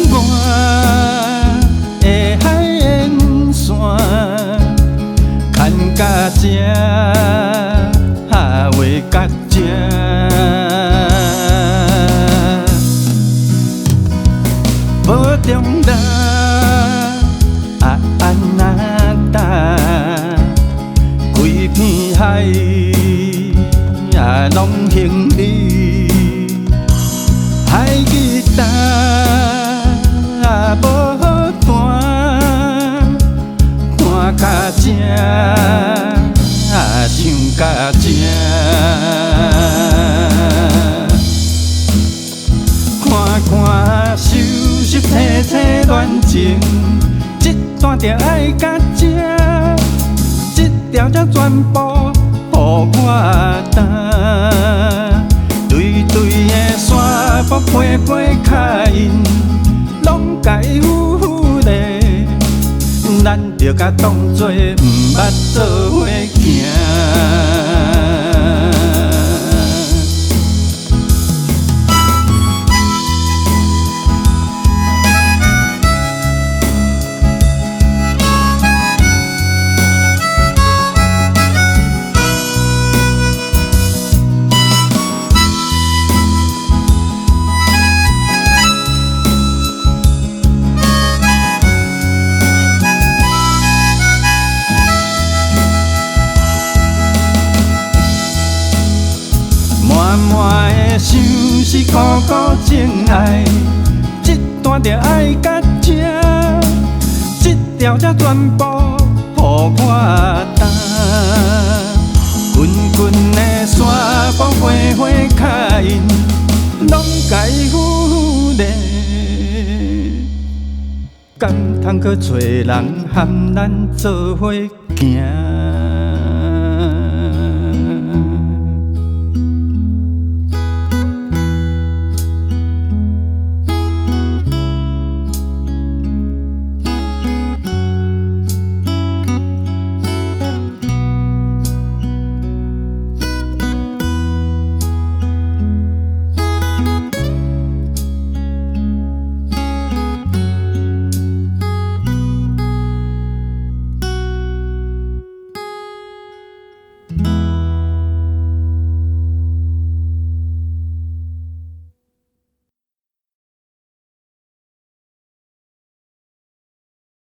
东岸的海岸线，牵到这，话到这。无重力，安那达，规片海拢行李，海吉他无好弹，弹到这，唱到这。看看收拾切切恋情，这段就爱到这，这条才全部予我担。对对的山坡陪陪脚印，拢该有负累，咱着甲当作毋捌做伙行。满满的想是苦苦情爱，这段着爱到这，这条才全部予我担。滚滚的山坡花花脚印，拢该负累，敢通搁找人和咱做伙行？